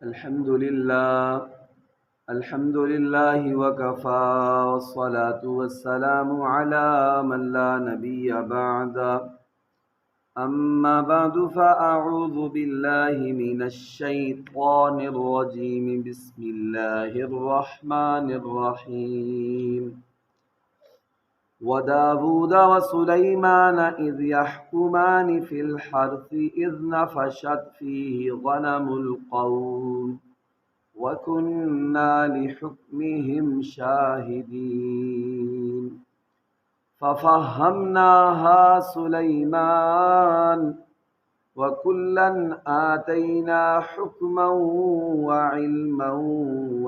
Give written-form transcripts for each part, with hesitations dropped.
الحمد لله وكفى والصلاة والسلام على من لا نبي بعد أما بعد فأعوذ بالله من الشيطان الرجيم بسم الله الرحمن الرحيم وداود وسليمان إذ يحكمان في الحرث إذ نفشت فيه غنم القوم وكنا لحكمهم شاهدين ففهمناها سليمان وكلا آتينا حكما وعلما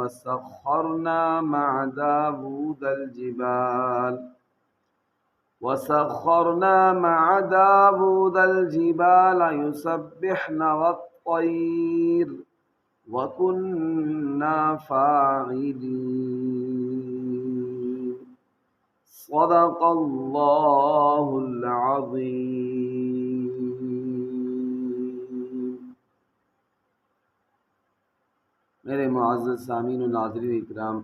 وسخرنا مع داود الجبال يسبحن والطير وكنا فاعلين صدق اللہ العظیم۔ میرے معزز سامعین و ناظرین اکرام،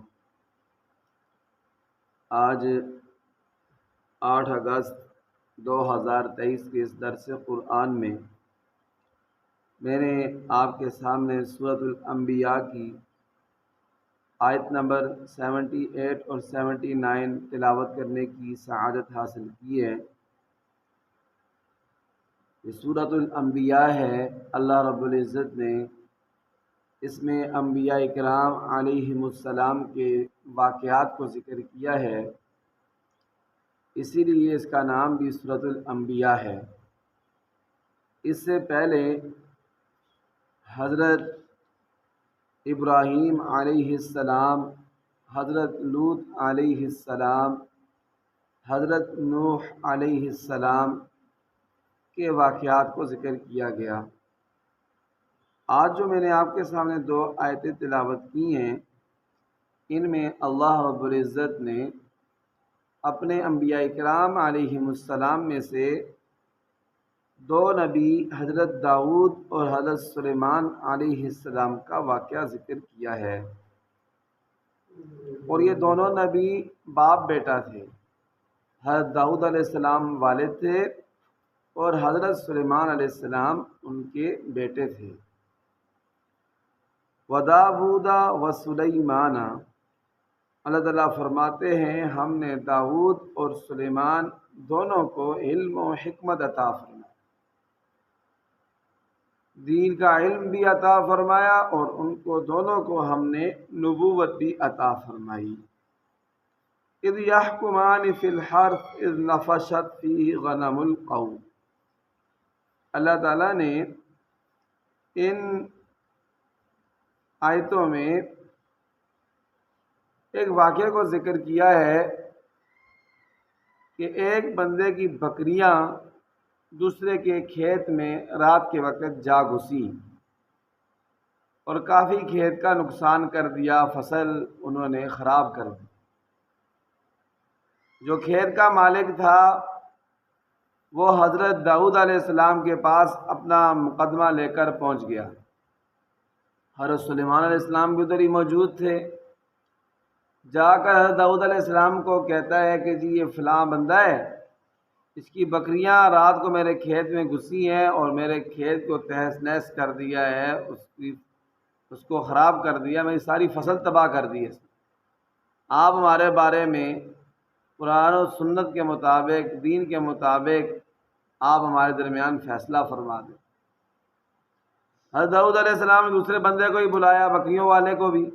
آج 8 اگست 2023 کے اس درس قرآن میں میں نے آپ کے سامنے سورۃ الانبیاء کی آیت نمبر 78 اور 79 تلاوت کرنے کی سعادت حاصل کی ہے۔ یہ سورۃ الانبیاء ہے۔ اللہ رب العزت نے اس میں انبیاء اکرام علیہم السلام کے واقعات کو ذکر کیا ہے، اسی لیے اس کا نام بھی سورۃ الانبیاء ہے۔ اس سے پہلے حضرت ابراہیم علیہ السلام، حضرت لوط علیہ السلام، حضرت نوح علیہ السلام کے واقعات کو ذکر کیا گیا۔ آج جو میں نے آپ کے سامنے 2 آیتیں تلاوت کی ہیں، ان میں اللہ رب العزت نے اپنے انبیاء اکرام علیہم السلام میں سے 2 نبی حضرت داؤد اور حضرت سلیمان علیہ السلام کا واقعہ ذکر کیا ہے، اور یہ دونوں نبی باپ بیٹا تھے۔ حضرت داؤد علیہ السلام والد تھے اور حضرت سلیمان علیہ السلام ان کے بیٹے تھے۔ وداود وسلیمان، اللہ تعالیٰ فرماتے ہیں ہم نے داؤد اور سلیمان دونوں کو علم و حکمت عطا فرمایا، دین کا علم بھی عطا فرمایا، اور ان کو دونوں کو ہم نے نبوت بھی عطا فرمائی۔ اذ یحکمان فی الحرث اذ نفشت فیہ غنم القوم، اللہ تعالیٰ نے ان آیتوں میں ایک واقعے کو ذکر کیا ہے کہ ایک بندے کی بکریاں دوسرے کے کھیت میں رات کے وقت جا گھسیں اور کافی کھیت کا نقصان کر دیا، فصل انہوں نے خراب کر دی۔ جو کھیت کا مالک تھا وہ حضرت داؤد علیہ السلام کے پاس اپنا مقدمہ لے کر پہنچ گیا۔ حضرت سلیمان علیہ السلام بھی ادھر ہی موجود تھے۔ جا کر حضرت داؤد علیہ السلام کو کہتا ہے کہ جی یہ فلاں بندہ ہے، اس کی بکریاں رات کو میرے کھیت میں گھسی ہیں اور میرے کھیت کو تہس نہس کر دیا ہے، اس کو خراب کر دیا، میری ساری فصل تباہ کر دی ہے۔ آپ ہمارے بارے میں قرآن و سنت کے مطابق، دین کے مطابق آپ ہمارے درمیان فیصلہ فرما دیں۔ حضرت داؤد علیہ السلام نے دوسرے بندے کو ہی بلایا، بکریوں والے کو بھی،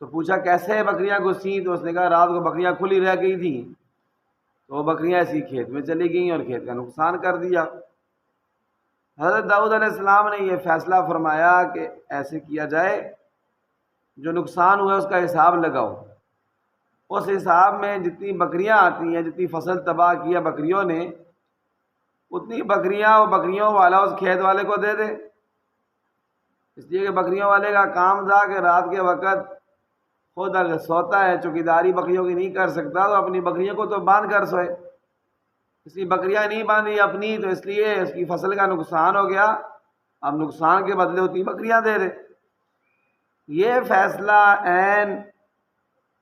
تو پوچھا کیسے بکریاں گھسیں؟ تو اس نے کہا رات کو بکریاں کھلی رہ گئی تھیں تو وہ بکریاں اسی کھیت میں چلی گئیں اور کھیت کا نقصان کر دیا۔ حضرت داؤد علیہ السلام نے یہ فیصلہ فرمایا کہ ایسے کیا جائے، جو نقصان ہوا اس کا حساب لگاؤ، اس حساب میں جتنی بکریاں آتی ہیں، جتنی فصل تباہ کیا بکریوں نے، اتنی بکریاں وہ بکریوں والا اس کھیت والے کو دے دے، اس لیے کہ بکریوں والے کا کام تھا کہ رات کے وقت خود اگر سوتا ہے، چوکیداری بکریوں کی نہیں کر سکتا، تو اپنی بکریوں کو تو باندھ کر سوئے، اس لیے بکریاں نہیں باندھی اپنی، تو اس لیے اس کی فصل کا نقصان ہو گیا۔ اب نقصان کے بدلے وہ 3 بکریاں دے رہے۔ یہ فیصلہ عین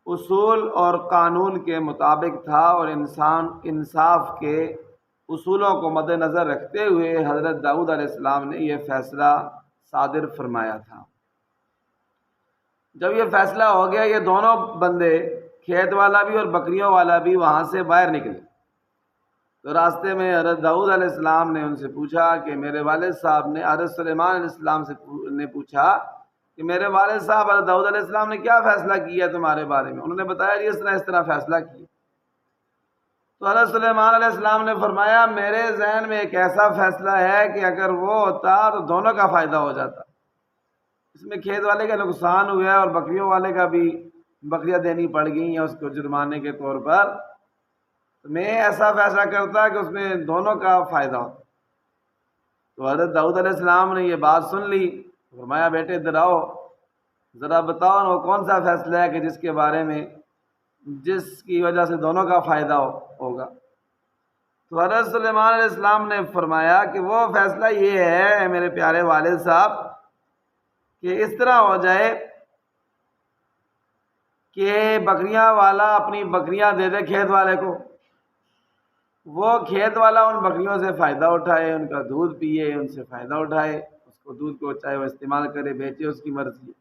اصول اور قانون کے مطابق تھا، اور انصاف کے اصولوں کو مد نظر رکھتے ہوئے حضرت داؤد علیہ السلام نے یہ فیصلہ صادر فرمایا تھا۔ جب یہ فیصلہ ہو گیا، یہ دونوں بندے، کھیت والا بھی اور بکریوں والا بھی، وہاں سے باہر نکلے تو راستے میں حضرت داؤد علیہ السلام نے ان سے پوچھا کہ میرے والد صاحب نے، حضرت سلیمان علیہ السلام نے پوچھا کہ میرے والد صاحب حضرت داؤد علیہ السلام نے کیا فیصلہ کیا تمہارے بارے میں؟ انہوں نے بتایا جی اس طرح فیصلہ کیا۔ تو حضرت سلیمان علیہ السلام نے فرمایا میرے ذہن میں ایک ایسا فیصلہ ہے کہ اگر وہ ہوتا تو دونوں کا فائدہ ہو جاتا۔ اس میں کھیت والے کا نقصان ہوا ہے اور بکریوں والے کا بھی بکریاں دینی پڑ گئی ہیں اس کو جرمانے کے طور پر، تو میں ایسا فیصلہ کرتا کہ اس میں دونوں کا فائدہ ہو۔ تو حضرت داؤد علیہ السلام نے یہ بات سن لی، فرمایا بیٹے ادھر آؤ، ذرا بتاؤ وہ کون سا فیصلہ ہے کہ جس کی وجہ سے دونوں کا فائدہ ہوگا۔ تو حضرت سلیمان علیہ السلام نے فرمایا کہ وہ فیصلہ یہ ہے میرے پیارے والد صاحب کہ اس طرح ہو جائے کہ بکریاں والا اپنی بکریاں دے دے کھیت والے کو، وہ کھیت والا ان بکریوں سے فائدہ اٹھائے، ان کا دودھ پیے، ان سے فائدہ اٹھائے، اس کو دودھ کو چاہے وہ استعمال کرے بیچے، اس کی مرضی۔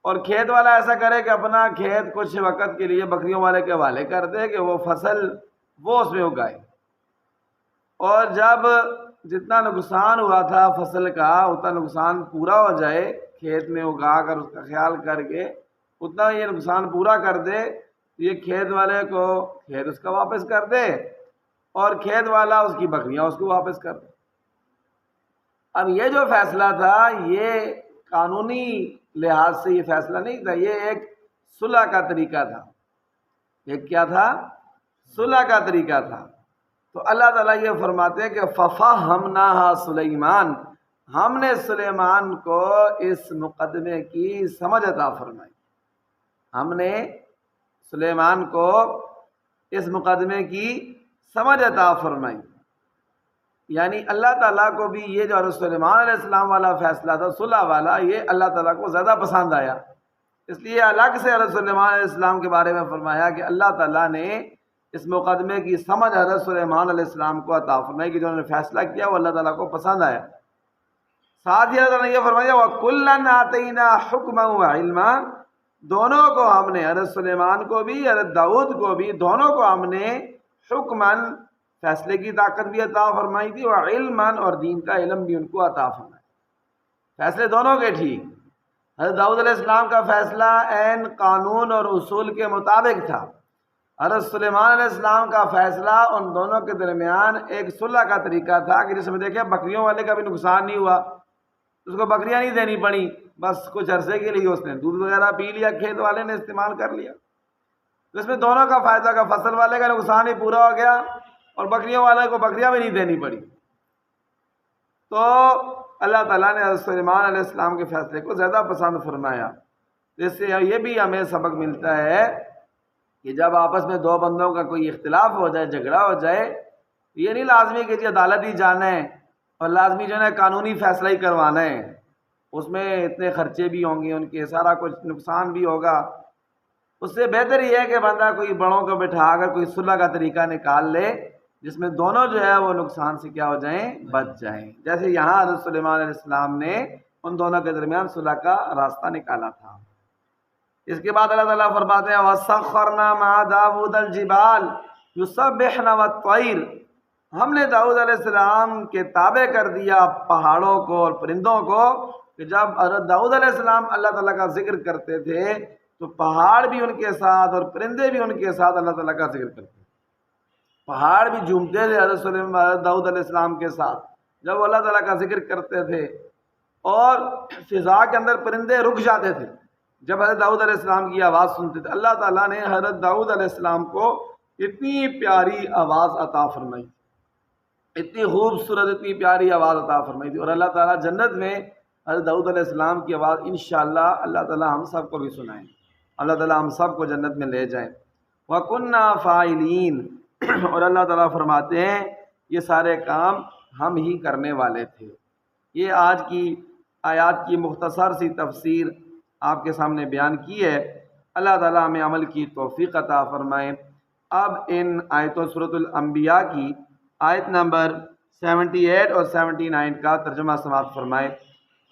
اور کھیت والا ایسا کرے کہ اپنا کھیت کچھ وقت کے لیے بکریوں والے کے حوالے کر دے کہ وہ فصل وہ اس میں اگائے، اور جب جتنا نقصان ہوا تھا فصل کا اتنا نقصان پورا ہو جائے، کھیت میں اگا کر اس کا خیال کر کے اتنا یہ نقصان پورا کر دے، یہ کھیت والے کو کھیت اس کا واپس کر دے اور کھیت والا اس کی بکریاں اس کو واپس کر دے۔ اب یہ جو فیصلہ تھا یہ قانونی لحاظ سے یہ فیصلہ نہیں تھا، یہ ایک صلح کا طریقہ تھا۔ ایک کیا تھا؟ صلح کا طریقہ تھا۔ تو اللہ تعالیٰ یہ فرماتے ہیں کہ فَفَهَّمْنَاهَا سلیمان، ہم نے سلیمان کو اس مقدمے کی سمجھ عطا فرمائی، ہم نے سلیمان کو اس مقدمے کی سمجھ عطا فرمائی۔ یعنی اللہ تعالیٰ کو بھی یہ جو حضرت سلیمان علیہ السلام والا فیصلہ تھا صلح والا، یہ اللہ تعالیٰ کو زیادہ پسند آیا، اس لیے الگ سے حضرت سلیمان علیہ السلام کے بارے میں فرمایا کہ اللہ تعالیٰ نے اس مقدمے کی سمجھ حضرت سلیمان علیہ السلام کو عطا فرمائی کہ جو انہوں نے فیصلہ کیا وہ اللہ تعالیٰ کو پسند آیا۔ ساتھ ہی اللہ تعالیٰ نے یہ فرمایا وَكُلًّا آتَيْنَا حُكْمًا وَعِلْمًا، دونوں کو ہم نے، حضرت سلیمان کو بھی حضرت داؤد کو بھی، دونوں کو ہم نے حکماً فیصلے کی طاقت بھی عطا فرمائی تھی، اور علماً اور دین کا علم بھی ان کو عطا فرمایا۔ فیصلے دونوں کے ٹھیک۔ حضرت داؤد علیہ السلام کا فیصلہ عین قانون اور اصول کے مطابق تھا، حضرت سلیمان علیہ السلام کا فیصلہ ان دونوں کے درمیان ایک صلح کا طریقہ تھا کہ جس میں دیکھیں بکریوں والے کا بھی نقصان نہیں ہوا، اس کو بکریاں نہیں دینی پڑی، بس کچھ عرصے کے لیے اس نے دودھ وغیرہ پی لیا، کھیت والے نے استعمال کر لیا، اس میں دونوں کا فائدہ کا، فصل والے کا نقصان ہی پورا ہو گیا اور بکریوں والے کو بکریاں بھی نہیں دینی پڑی۔ تو اللہ تعالیٰ نے حضرت سلیمان علیہ السلام کے فیصلے کو زیادہ پسند فرمایا۔ جس سے یہ بھی ہمیں سبق ملتا ہے کہ جب آپس میں دو بندوں کا کوئی اختلاف ہو جائے، جھگڑا ہو جائے، یہ نہیں لازمی کہ جی عدالت ہی جانا ہے اور لازمی جو ہے قانونی فیصلہ ہی کروانا ہے، اس میں اتنے خرچے بھی ہوں گے، ان کے سارا کچھ نقصان بھی ہوگا۔ اس سے بہتر یہ ہے کہ بندہ کوئی بڑوں کو بٹھا کر کوئی صلح کا طریقہ نکال لے جس میں دونوں جو ہے وہ نقصان سے کیا ہو جائیں، بچ جائیں، جیسے یہاں حضرت سلیمان علیہ السلام نے ان دونوں کے درمیان صلح کا راستہ نکالا تھا۔ اس کے بعد اللہ تعالیٰ فرماتے ہیں وَسَخَّرْنَا مَعَ دَاوُودَ الْجِبَالَ يُسَبِّحْنَ وَالطَّيْرَ، ہم نے داؤد علیہ السلام کے تابع کر دیا پہاڑوں کو اور پرندوں کو، کہ جب حضرت داؤد علیہ السلام اللہ تعالیٰ کا ذکر کرتے تھے تو پہاڑ بھی ان کے ساتھ اور پرندے بھی ان کے ساتھ اللہ تعالیٰ کا ذکر کرتے تھے۔ پہاڑ بھی جھومتے تھے حضرت داؤد علیہ السلام کے ساتھ جب وہ اللہ تعالیٰ کا ذکر کرتے تھے، اور فضا کے اندر پرندے رک جاتے تھے جب حضرت داؤد علیہ السلام کی آواز سنتے تھے۔ اللہ تعالیٰ نے حضرت داؤد علیہ السلام کو اتنی پیاری آواز عطا فرمائی، اتنی خوبصورت، اتنی پیاری آواز عطا فرمائی تھی، اور اللہ تعالیٰ جنت میں حضرت داؤد علیہ السلام کی آواز انشاءاللہ اللہ تعالیٰ ہم سب کو بھی سنائیں، اللہ تعالیٰ ہم سب کو جنت میں لے جائیں۔ وَكُنَّا فَاعِلِينَ، اور اللہ تعالیٰ فرماتے ہیں یہ سارے کام ہم ہی کرنے والے تھے۔ یہ آج کی آیات کی مختصر سی تفسیر آپ کے سامنے بیان کی ہے۔ اللہ تعالیٰ ہمیں عمل کی توفیق عطا فرمائے۔ اب ان آیتوں سورۃ الانبیاء کی آیت نمبر 78 اور 79 کا ترجمہ سماعت فرمائے۔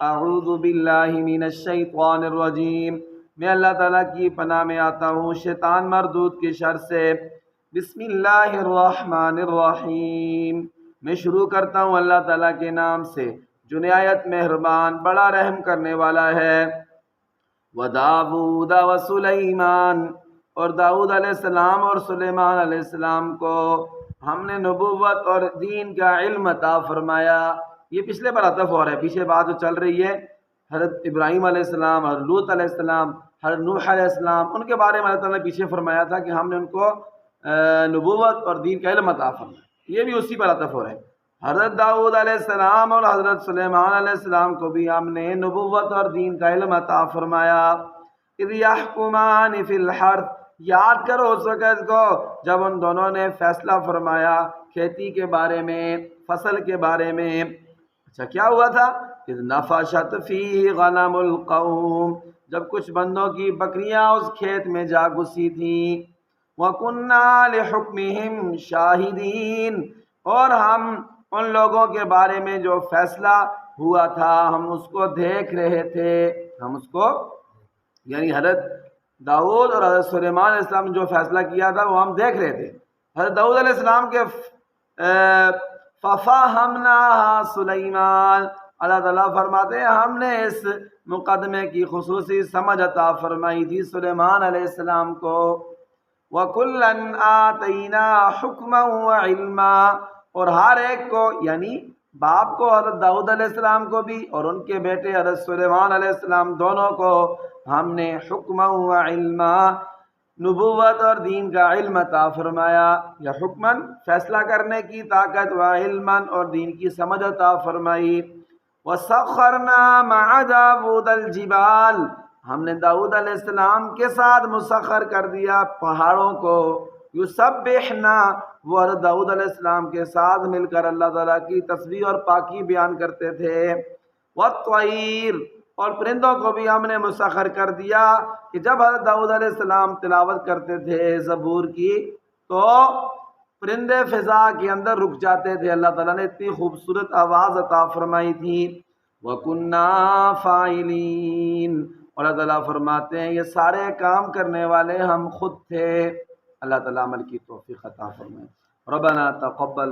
اعوذ باللہ من الشیطان الرجیم، میں اللہ تعالیٰ کی پناہ میں آتا ہوں شیطان مردود کے شر سے۔ بسم اللہ الرحمن الرحیم، میں شروع کرتا ہوں اللہ تعالیٰ کے نام سے جو نہایت مہربان بڑا رحم کرنے والا ہے۔ وَدَاوُودَ وَسُلَيْمَانَ، اور داؤد علیہ السلام اور سلیمان علیہ السلام کو ہم نے نبوت اور دین کا علم عطا فرمایا۔ یہ پچھلے پر عطف ہو رہا ہے، پیچھے بات جو چل رہی ہے حضرت ابراہیم علیہ السلام، حضرت لوط علیہ السلام، حضرت نوح علیہ السلام، ان کے بارے میں اللہ تعالیٰ نے پیچھے فرمایا تھا کہ ہم نے ان کو نبوت اور دین کا علم عطا فرمایا۔ یہ بھی اسی پر عطف ہو رہا ہے۔ حضرت داؤد علیہ السلام اور حضرت سلیمان علیہ السلام کو بھی ہم نے نبوت اور دین کا علم عطا فرمایا۔ اذ یحکمان فی الحرث، یاد کرو اس وقت کو جب ان دونوں نے فیصلہ فرمایا کھیتی کے بارے میں، فصل کے بارے میں۔ اچھا کیا ہوا تھا؟ اذ نفشت فیہ غنم القوم، جب کچھ بندوں کی بکریاں اس کھیت میں جا گھسی تھیں۔ وَكُنَّا لِحُكْمِهِمْ شَاهِدِينَ، اور ہم ان لوگوں کے بارے میں جو فیصلہ ہوا تھا ہم اس کو دیکھ رہے تھے۔ ہم اس کو یعنی حضرت داؤد اور حضرت سلیمان علیہ السلام نے جو فیصلہ کیا تھا وہ ہم دیکھ رہے تھے۔ حضرت داؤد علیہ السلام کے فَفَهَمْنَاهَا سُلَيْمَانَ، اللہ تعالیٰ فرماتے ہیں ہم نے اس مقدمے کی خصوصی سمجھ عطا فرمائی تھی سلیمان علیہ السلام کو۔ وَكُلًّا آتَيْنَا حُكْمًا وَعِلْمًا، اور ہر ایک کو یعنی باپ کو حضرت داؤد علیہ السلام کو بھی اور ان کے بیٹے حضرت سلیمان علیہ السلام دونوں کو ہم نے حکما و علما، نبوت اور دین کا علم عطا فرمایا، یا حکمن فیصلہ کرنے کی طاقت، و علمن اور دین کی سمجھ عطا فرمائی۔ وَسَخَّرْنَا مَعَ دَاوُودَ الْجِبَالَ، ہم نے داؤد علیہ السلام کے ساتھ مسخر کر دیا پہاڑوں کو۔ یسبحنا، وہ حضرت داؤد علیہ السلام کے ساتھ مل کر اللہ تعالیٰ کی تسبیح اور پاکی بیان کرتے تھے۔ والطیر، اور پرندوں کو بھی ہم نے مسخر کر دیا کہ جب حضرت داؤد علیہ السلام تلاوت کرتے تھے زبور کی تو پرندے فضا کے اندر رک جاتے تھے۔ اللہ تعالیٰ نے اتنی خوبصورت آواز عطا فرمائی تھی۔ وَكُنَّا فَاعِلِينَ، اور اللہ تعالیٰ فرماتے ہیں یہ سارے کام کرنے والے ہم خود تھے۔ اللہ تعالیٰ عمل کی توفیق عطا فرمائے۔ ربنا تقبل